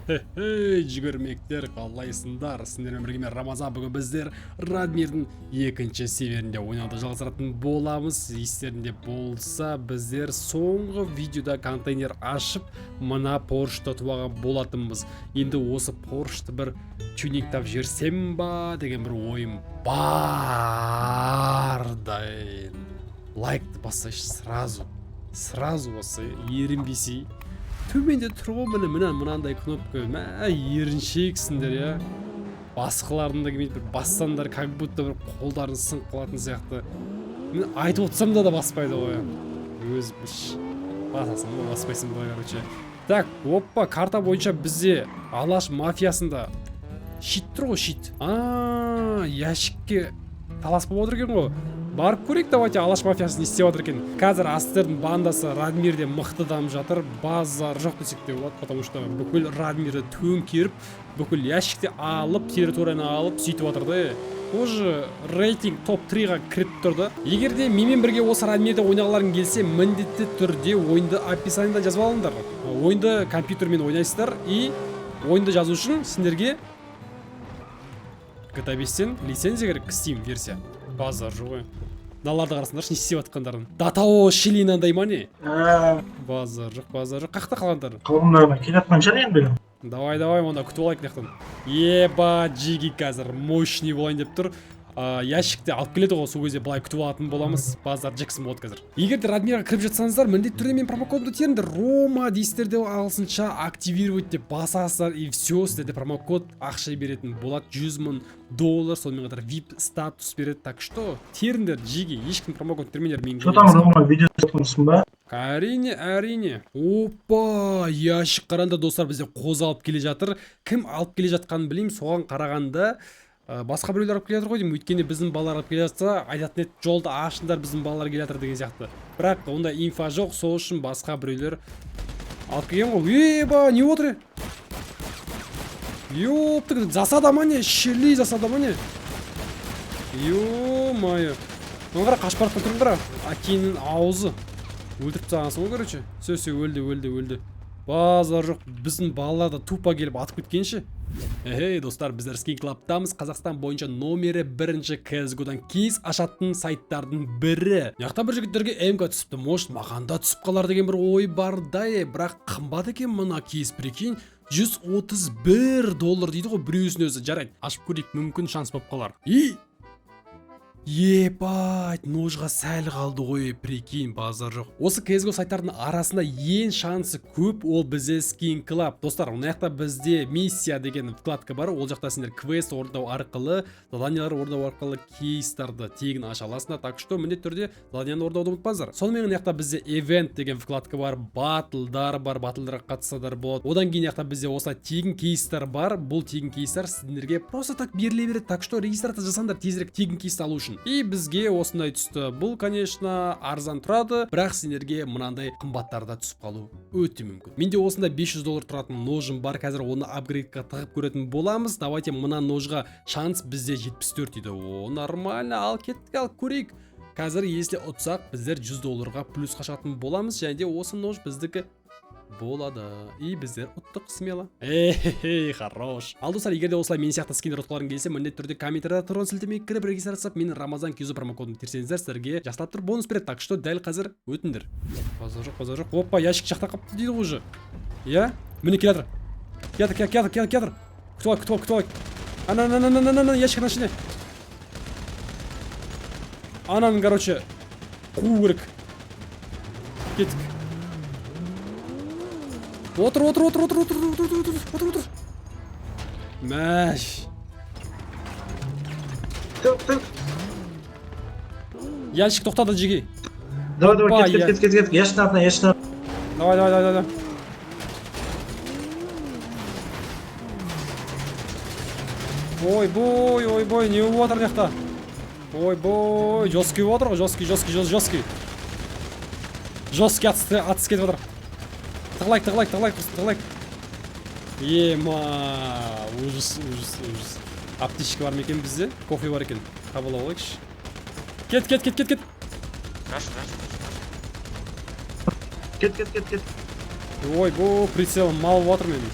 Жүгірмектер қалайсыңдар? Сіздермен бірге мен Рамазан. Бүгін біздер Радмирдің екінші серверінде ойнауды жалғастыратын боламыз. Естерінде болса, біздер соңғы видеода контейнер ашып, мына Поршты ұтып алған болатынбыз. Енді осы Поршты бір тюнингтап жіберсем ба деген бір ойым бар. Лайкты бассайшы сразу осы ерінбесей. Төменде тұр ғой, мынандай кнопка. Еріншексіңдер, я. Басқалардың да келмейді, бір бассаңдар, как будто бір қолдарын сынып қалатын сияқты. Мен айтып отырсам да баспайды ғой. Өз біш. Басасың ба, баспайсың ба, короче. Так, оппа, карта бойынша бізде Алаш мафиясында щит тұр ғой, щит. Ящикке талас болып отыр екен ғой. Барып көрейік, давайте Алаш мафиясы не істеп отыр екен. Қазір Астердің бандасы Радмирде мықты дамып жатыр. Базар жоқ десек те болады, потому что бүкіл Радмирді төңкеріп, бүкіл ящикте алып, территорияны алып, сөйтіп отыр да. Уже рейтинг топ-3-ға кіріп тұрды. Егер де менімен бірге осы Радмирде ойнағыларың келсе, міндетті түрде ойынды описаниеда жазып алыңдар. Ойынды компьютермен ойнайсыздар и ойынды жазу үшін сендерге GTA 5-тен лицензия керек, Steam версия. Базар жоқ. Наларды қарасыңдаршы, не істеп жатқандарын. Датао шилинандай ма не? Базар жоқ. Қақта қалғандар? Қалғандарына келатқан шығар енді. Давай, онда күтіп алайық нақтан. Еба, Джиги қазір мощный болайын деп тұр. Ящикте алып келеді ғой, сол кезде былай күтіп алатын боламыз. Базар Джексон болады қазір. Егер де Радмирға кіріп жатсаңыздар, міндетті түрде мен промокодымды теріңдер. Рома дейсіздер де ағылшынша активировать деп басасыздар и все, сіздерде промокод ақша беретін болады. $100,000, сонымен қатар VIP статус береді. Так что теріңдер, Джиги, ешкім промокод термеңдер. Что там, Рома, видео сатқансың ба? Әрине. Опа, ящик қараңдар достар, бізде қозы алып келе жатыр. Кім алып келе жатқанын білеймін, соған қарағанда басқа біреулер алып келе жатыр ғой деймін. Өйткені біздің балалар алып келе жатса, айтатын еді, жолды ашыңдар, біздің балалар келе жатыр деген сияқты. Бірақ онда инфа жоқ, сол үшін басқа біреулер алып келген ғой. Еба, не отыр? Ёптық, засада ма не? Шерли засада ма не? Ё-майы. Оңғара қашып барып тұрыңдар. Акиннің аузы өлтіріп тастағансың ғой, короче. Сөз өлді. Базар жоқ, біздің балалар да тупа келіп атып кеткенші. Достар, біздер Skin Club'тамыз. Қазақстан бойынша номері 1-ші CSGO-дан кейс ашатын сайттардың бірі. Яқта бір жігіттерге МК түсіпті, может мағанда түсіп қалар деген бір ой бар да, бірақ қымбат екен мына кейс, прикинь. $131 дейді ғой біреусін өзі. Жарайды, ашып көрейік, мүмкін шанс болып қалар. Ебать, ножға сәл қалды ғой, прикинь, базар жоқ. Осы CSGO сайттардың арасында ең шансы көп, ол бізде Skin Club. Достар, оны жақта бізде миссия деген вкладка бар. Ол жақта сендер квест орындау арқылы, заданиялар орындау арқылы кейстарды тегін аша аласыңдар. Так что міндетті түрде заданияны орындауды ұмытпаңыздар. Сонымен жақта бізде event деген вкладка бар, батлдар бар, батлдарға қатысадар болады. Одан кейін жақта бізде осылай тегін кейстер бар. Бұл тегін кейстер сендерге просто так беріле береді. Так что регистрация жасаңдар тезірек тегін кейст алу үшін. И бізге осындай түсті. Бұл, конечно, арзан тұрады, бірақ сендерге мынандай қымбаттарда түсіп қалу өте мүмкін. Менде осында $500 тұратын ножым бар, қазір оны апгрейдқа тығып көретін боламыз. Давайте мына ножға шанс бізде 74 дейді. О, нормально, ал кеттік, ал көрейік. Қазір, если ұтсақ, біздер $100-ға плюс қашатын боламыз, және де осы нож біздікі болады. И біздер ұттық смело. Хорош. Ал достар, егер де осылай мен сияқты скиндер ұтқыларың келсе, міндетті түрде комментарияда тұрған сілтемеге кіріп регистрациялап, менің Рамазан Кизо промокодын терсеңіздер, сіздерге жасап тұр бонус береді. Так что дәл қазір өтіңдер. Базар жоқ. Опа, ящик жақта қапты дейді уже. Я? Міне келатыр. Келатыр. Күтіп алайық. Ана, ящиктің ішіне. Ананың, короче, қуу керек. Кеттік. Отыр. Мәш. Тұр. Ящик тоқтады, Джиги. Давай, кет. Ящик. Давай. Ой-бой, не отыр жақта. Ой-бой, жесткий отыр ғой, жесткий. Жесткий атыс кетіп отыр. Тығылайық. Ема, ужас. Аптечка бар ма екен бізде? Кофе бар екен. Қабыл алайықшы. Кет. Кет. Ой, бұл прицелым мал отыр менің.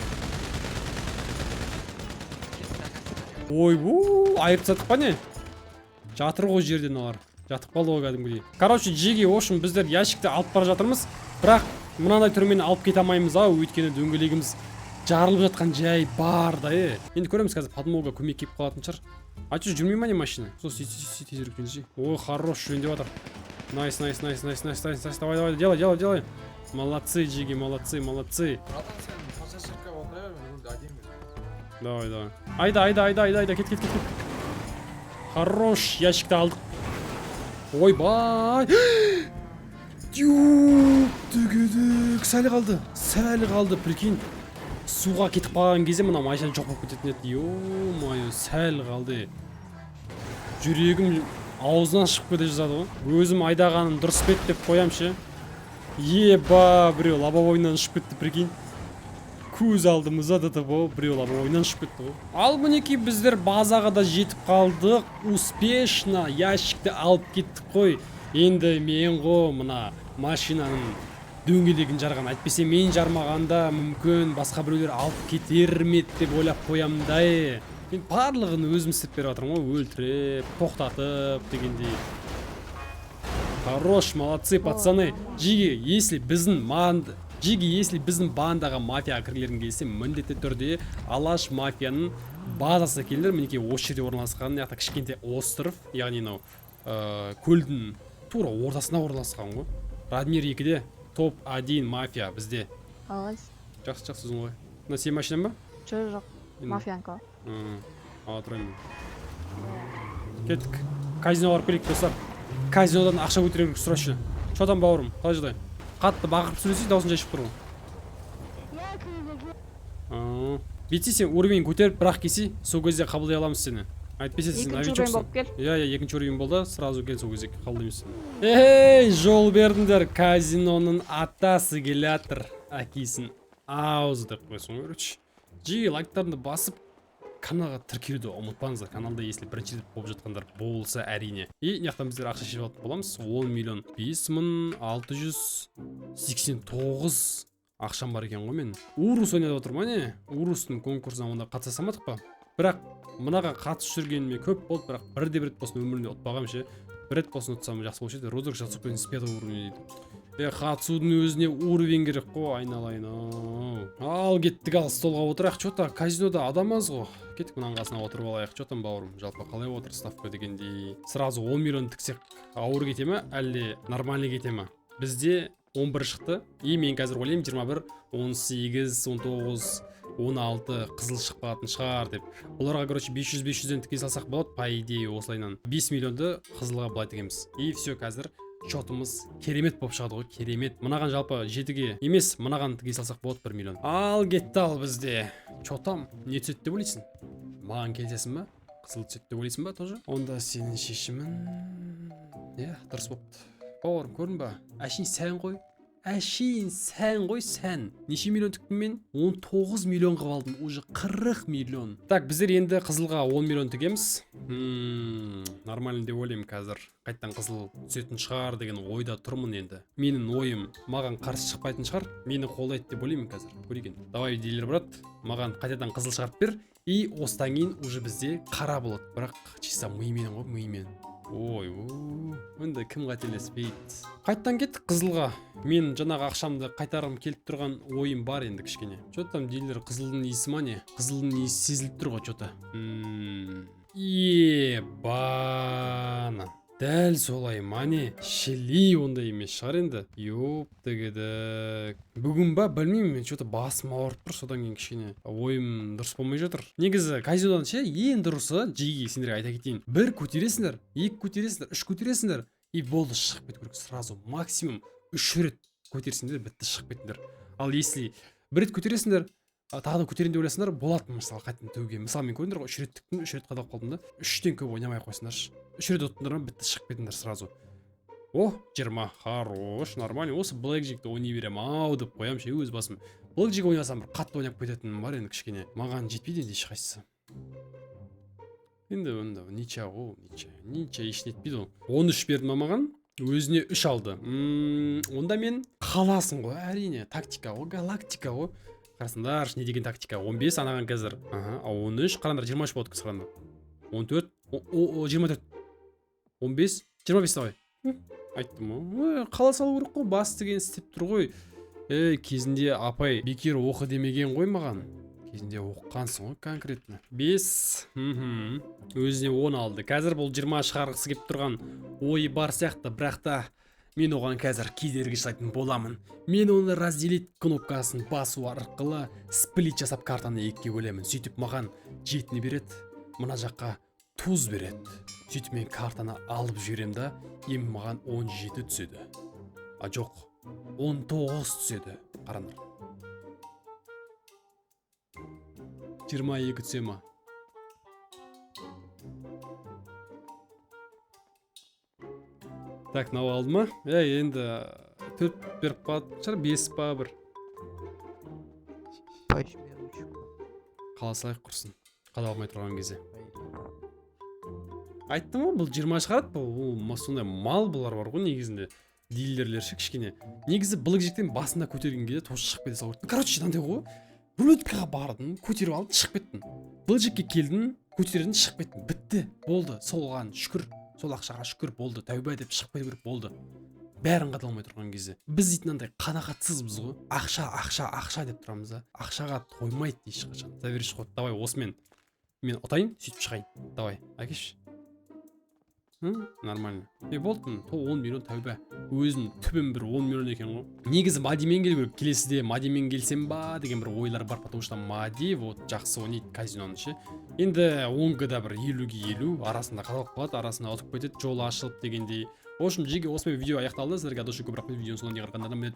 ойбу айырып тастадық па не? Жатыр ғой жерден алар. Жатып қалды ғой кәдімгідей. Короче, Джиги, в общем, біздер ящикті алып бара жатырмыз. Бірақ мынандай түрмен алып кете алмаймыз ау, өйткені дөңгелегіміз жарылып жатқан жай бар да. Енді көреміз қазір подмога көмек келіп қалатын шығар. Айтшы жүрмей ма не машина? Сол тезірек келші. Ой, хорош жөндеп жатыр. Найс. Давай, делай. Молодцы, Джиги, молодцы. Давай. Айда, кет. Хорош, ящикті алдық. Ойбай. Түгедік, сәл қалды, прикинь. Суға кетіп қалған кезде мына машина жоқ болып кететін еді. Ё-мое, сәл қалды. Жүрегім аузынан шығып кете жазады ғой. Өзім айдағаным дұрыс пет деп қоямшы. Еба, біреу лобовойынан ұшып кетті, прикинь. Көз алдымызда біреу лобовойынан ұшып кетті ғой. Ал мінекей біздер базаға да жетіп қалдық. Успешно ящикті алып кеттік қой. Енді мен ғой мына машинаның дөңгелегін жарған. Әйтпесе мен жармағанда мүмкін басқа біреулер алып кетер ме деп ойлап қоямын. Мен барлығын өзім істеп беріп жатырмын ғой, өлтіріп, тоқтатып дегендей. Хорош, молодцы, пацаны. Джиги, если біздің бандаға мафияға кіргілерің келсе, міндетті түрде Алаш мафияның базасы келдер. Мінекей осы жерде орналасқан, яғни кішкентай остров, яғни көлдің тура ортасына орналасқан ғой. Радмир 2-де топ 1 мафия бізде. Қалайсыз? Жақсы сіздің ғой. Мына сен машинан ба? Жоқ, мафиянка. Ала тұрайын. Кеттік. Казиноға барып келейік достар. Казинодан ақша көтерерік сұрашы. Шотан бауырым, қалай жағдай? Қатты бақырып сөйлесей, даусын жай шығып тұр ғой. Бетсе сен уровень көтеріп бірақ келсей, сол кезде қабылдай аламыз сені. Әйтпесе сен новичоксың. Екінші уровень болды, сразу кел, сол кезде қабылдаймыз. Эй, жол бердіңдер, казиноның атасы келатыр. Әкейсін аузы деп қойсын, көрші. Джиги, лайктарыңды басып, каналға тіркелуді ұмытпаңыздар. Каналда если бірінші рет болып жатқандар болса әрине. И яқтан біздер ақша шешіп алып боламыз. 10 миллион 5689 ақшам бар екен ғой мен. Урус ойнап отырмын не? Урустың конкурсына онда қатыса алмадық па? Бірақ мынаға қатысып жүргеніме көп болды, бірақ бір рет болсын өмірімде ұтпағам ше. Бір рет болсын ұтсам жақсы болушы еді. Розыгрыш жасап қойын 5 уровень дейді. Қатысудың өзіне уровень керек қой, айналайын. Ал кеттік, ал столға отырайық. Чота казинода адам аз ғой. Кеттік мұның қасына отырып алайық. Чотан бауырым, жалпы қалай отыр ставка дегендей. Сразу 10 миллион тіксек ауыр кете ме, әлде нормальный кете ме? Бізде 11 шықты. И мен қазір ойлаймын 21, 18, 19, 16 қызыл шықпағатын шығар деп. Оларға, короче, 500-500-ден тіке салсақ болады, по идее осылайнан. 5 миллионды қызылға былай тігеміз. И все, қазір шотымыз керемет болып шығады ғой, керемет. Мынаған жалпы 7-ге емес, мынаған тіге салсақ болады 1 миллион. Ал кетті ал бізде. Чотам, не түседі деп ойлайсың? Маған келсесің ба? Қызыл түседі деп ойлайсың ба тоже? Онда сенің шешімін... дұрыс болыпты. Бауырым, көрдің ба? Әшейін сән ғой, сән. Неше миллион тіктім мен? 19 миллион қып алдым, уже 40 миллион. Так, біздер енді қызылға 10 миллион тігеміз. Нормально деп ойлаймын қазір. Қайттан қызыл түсетін шығар деген ойда тұрмын енді. Менің ойым маған қарсы шықпайтын шығар. Мені қолдайды деп ойлаймын қазір. Көреген. Давай дейлер, брат. Маған қайтадан қызыл шығарып бер. И осыдан кейін уже бізде қара болады. Бірақ чисто миымен ғой, миымен. Ой, онда кім қателеспейді. Қайттан кеттік қызылға. Мен жаңағы ақшамды қайтарым келіп тұрған ойым бар енді кішкене. Чөт там дейлер, қызылдың иісі ма не? Қызылдың иісі сезіліп тұр ғой чөті. Ебана. Дәл солай мане. Шели онда емес шығар енді. Ёптігеді. Бүгін ба білмеймін, мен чөті басым ауырып тұр, содан кейін кішкене ойым дұрыс болмай жатыр. Негізі казинодан ше ең дұрысы, Джиги сендерге айта кетейін. 1 көтересіңдер, 2 көтересіңдер, 3 көтересіңдер. И болды, шығып кету керек. Сразу максимум 3 рет көтерсеңдер, бітті шығып кетіңдер. Ал если 1 рет көтересіңдер, тағы да көтерейін деп ойласыңдар, болады мысалы қайтадан төгуге. Мысалы мен көрдіңдер ғой, 3 рет тіктім, 3 рет қадап қалдым да. 3-тен көп ойнамай ақ қойсыңдаршы. 3 рет ұттыңдар ма, бітті шығып кетіңдер сразу. О, 20, хорош, нормально. Осы блэкджекті ойнай берем ау деп қоям ше өз басым. Блэкджек ойнасам бір қатты ойнап кететінім бар енді кішкене. Маған жетпейді енді ешқайсысы. Енді нича ғой, нича еш нетпейді ол. 13 берді ма маған? Өзіне 3 алды. Онда мен қаласың ғой, әрине. Тактика ғой, галактика ғой. қарасаңдар не деген тактика. 15 анаған қазір. Аха, 13 қараңдар 23 болды қысқарында. 14 24 15 25 давай. Айттым ғой. Қала салу керек қой, бас деген істеп тұр ғой. Кезінде апай бекер оқы демеген ғой маған. Кезінде оқығансың ғой конкретно. 5 өзіне 10 алды. Қазір бұл 20 шығарғысы келіп тұрған ойы бар сияқты, бірақ та мен оған қазір кедергі жасайтын боламын. Мен оны разделить кнопкасын басу арқылы сплит жасап картаны екіге бөлемін. Сөйтіп маған 7-ні береді, мына жаққа туз береді. Сөйтіп мен картаны алып жіберем да, ем маған 17 түседі. А жоқ, 19 түседі. Қараңдар. 22 түсе ма? Так, мынау алды ма? Енді 4 беріп қалады шығар, 5 па бір. Қаласылай құрсын. Қадалмай тұрған кезде. Айттым ғой, бұл 20 шығарады, бұл сондай мал бұлар бар ғой негізінде. Дилерлер ше кішкене. Негізі былық жектен басында көтерген кезде тош шығып кете салып. Короче, мынандай ғой. Рулеткаға бардым, көтеріп алдым, шығып кеттім. Былық жекке келдім, көтердім, шығып кеттім. Бітті. Болды. Солған шүкір. Сол ақшаға шүкір болды, тәубә деп шығып кету керек болды. Бәрін қадалмай тұрған кезде. Біз дейтін андай қанағатсызбыз ғой. Ақша деп тұрамыз да. Ақшаға тоймайды ешқашан. Заверші қой, давай осымен мен ұтайын, сөйтіп шығайын. Давай, әкеш. Нормально. Болды, 10 миллион тәубә. Өзім түбім бір 10 миллион екен ғой. Негізі Мадимен келу керек. Келесіде Мадимен келсем ба деген бір ойлар бар, потому что Мади вот жақсы ойнайды казиноны ше. Енді 10-да бір 50-ге 50 арасында қалып қалады, арасында ұтып кетеді, жолы ашылып дегендей. В общем, жеге осымен видео аяқталды. Сіздерге адошы көп рахмет видеоны соңына дейін қарағандарына.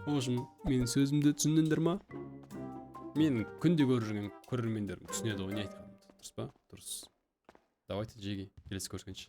В общем, менің сөзімді түсіндіңдер ма? Мен күнде көріп жүрген көрермендерім түсінеді ғой не айтқанымды. Дұрыс па? Дұрыс. Давайте, жеги, келесі көріскенше.